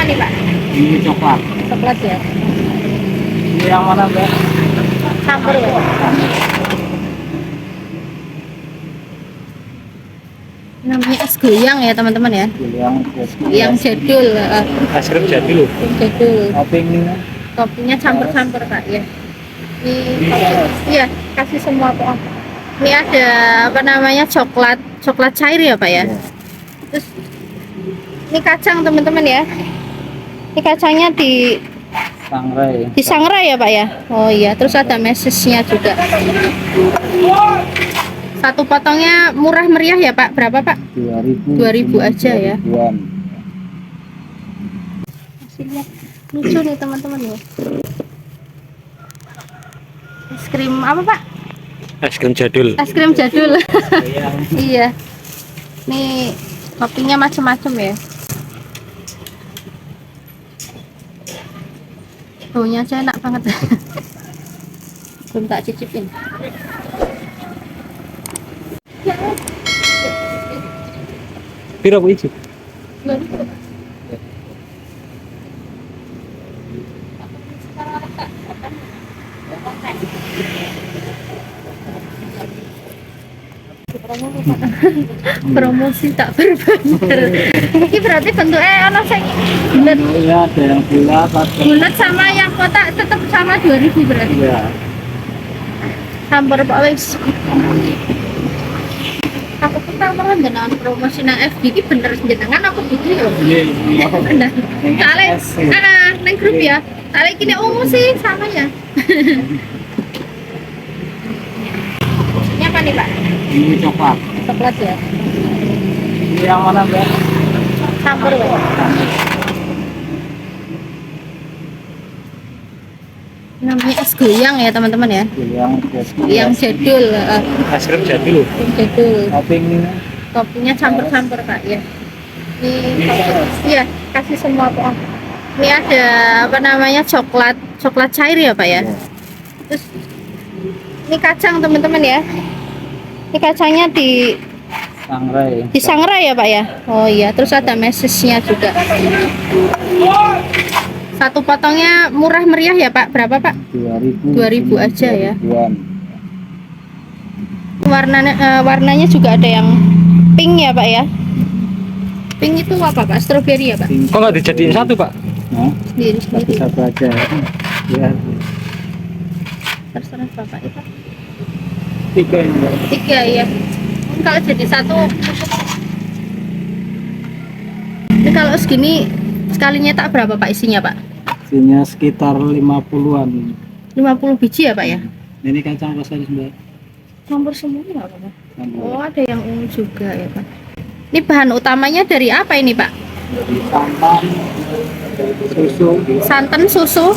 nih Pak? Ini coklat. Coklat ya? Ini yang mana Mbak? Campur ya? Namanya es goyang ya teman-teman ya? Yang jadul. Es krim jadul. Jadul. Toppingnya? Toppingnya campur-campur Pak ya? Iya, kasih semua Pak. Ini ada apa namanya coklat cair ya Pak ya? Terus ini kacang teman-teman ya? Ini kacangnya disangrai ya Pak ya? Oh iya, terus ada mesesnya juga. Satu potongnya murah meriah ya Pak? Berapa Pak? 2000 aja ya. Hasilnya lucu nih teman-teman ya. Es krim apa Pak? Es krim jadul. Es krim jadul. Iya. Nih toppingnya macam-macam ya. Baunya aja enak banget. Belum tak cicipin. Piro Bu iji? Promosi tak berbayar. Ini berarti bentuknya ono sing bulat. Iya, ada yang bulat, Bulat sama yang kotak tetap sama 2000 berarti. Iya. Campur Pak wis. Aku pertama dengan promosi nang FB ini bener jenengan aku gitu ya. Iya. Bener. Nang grup ya. Soalnya kini ungu sih sama ya. Ini apa nih Pak? Ini coklat. Coklat ya? Ini yang mana Mbak? Campur ya? Namanya es goyang ya teman-teman ya? Yang jadul. Es krim jadul. Jadul. Toppingnya Campur-campur Pak ya? Iya, kasih semua Pak. Ini ada apa namanya coklat cair ya Pak ya? Terus ini kacang teman-teman ya? Ini kacangnya disangrai ya Pak ya? Oh iya, terus ada mesesnya juga. Satu potongnya murah meriah ya Pak? Berapa Pak? 2000 aja ya. Warnanya juga ada yang pink ya Pak ya? Pink itu apa Pak? Stroberi ya Pak? Kok nggak dijadiin satu Pak? Sendiri. Satu aja. Ya. Terserah Bapak itu. 3 ini Mbak. 3 ya. Kalau jadi satu, ini kalau segini sekalinya tak berapa Pak isinya Pak? Isinya sekitar 50-an. 50 biji ya Pak ya? Ini kacang kosong Mbak. Campur semua nggak Pak? Oh ada yang ungu juga ya Pak. Ini bahan utamanya dari apa ini Pak? Santan, susu,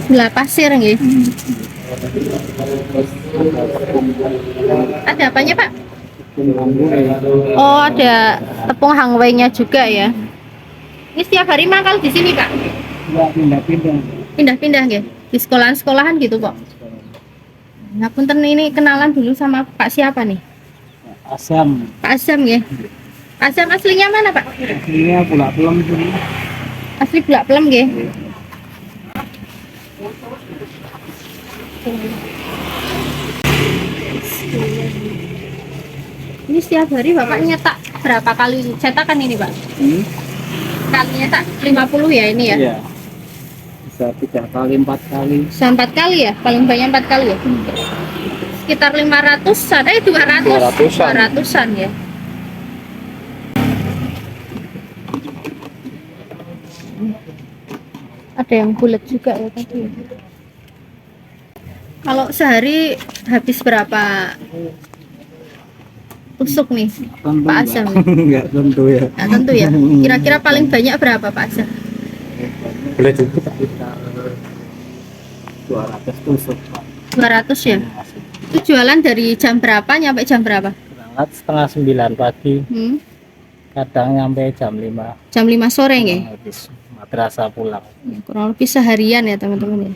gula pasir nggih. Ada apanya Pak? Oh ada tepung hangweinya juga ya. Ini setiap hari mangkal di sini Pak? Pindah-pindah ya? Di sekolahan-sekolahan gitu Pak? Nah punten ini kenalan dulu sama Pak siapa nih? Asam. Pak Asam ya? Pak Asam aslinya mana Pak? Aslinya Bulak Pelem. Asli Bulak Pelem ya? Ini setiap hari Bapak nyetak berapa kali cetakan ini Pak? Kali nyetak 50 ya ini ya? Iya. Bisa 3 kali, 4 kali. Bisa 4 kali ya? Paling banyak 4 kali ya? Sekitar 500-an, 200-an ya? Ada yang bulat juga ya tadi. Kalau sehari habis berapa tusuk nih Pak Asam? Enggak tentu ya. Nggak tentu ya. Kira-kira paling banyak berapa Pak Asam? Boleh juga sekitar 200 tusuk Pak. 200 ya? Itu jualan dari jam berapa nyampe jam berapa? Berangkat setengah 9 pagi. Kadang nyampe jam 5. Jam 5 sore nggih? Habis madrasah pulang. Kurang lebih seharian ya teman-teman ya.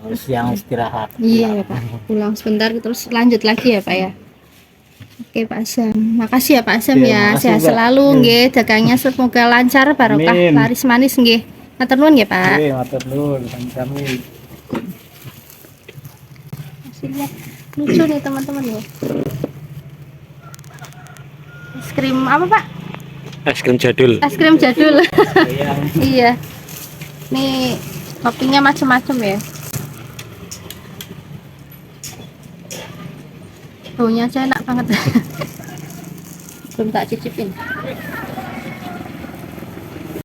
Siang istirahat. Iya ya Pak. Pulang sebentar terus lanjut lagi ya Pak ya. Oke Pak Asam, makasih ya Pak Asam Oke, ya, makasih, sehat Mbak. selalu nggih, dagangnya semoga lancar, barokah, Amin. laris manis nggih. Matur nuwun nggih Pak. Oke, matur nuwun kami. Masih lihat lucu nih teman-teman ya. Es krim apa Pak? Es krim jadul. Es krim jadul. Yang Iya. Nih toppingnya macam-macam ya. Baunya aja enak banget. Belum tak cicipin.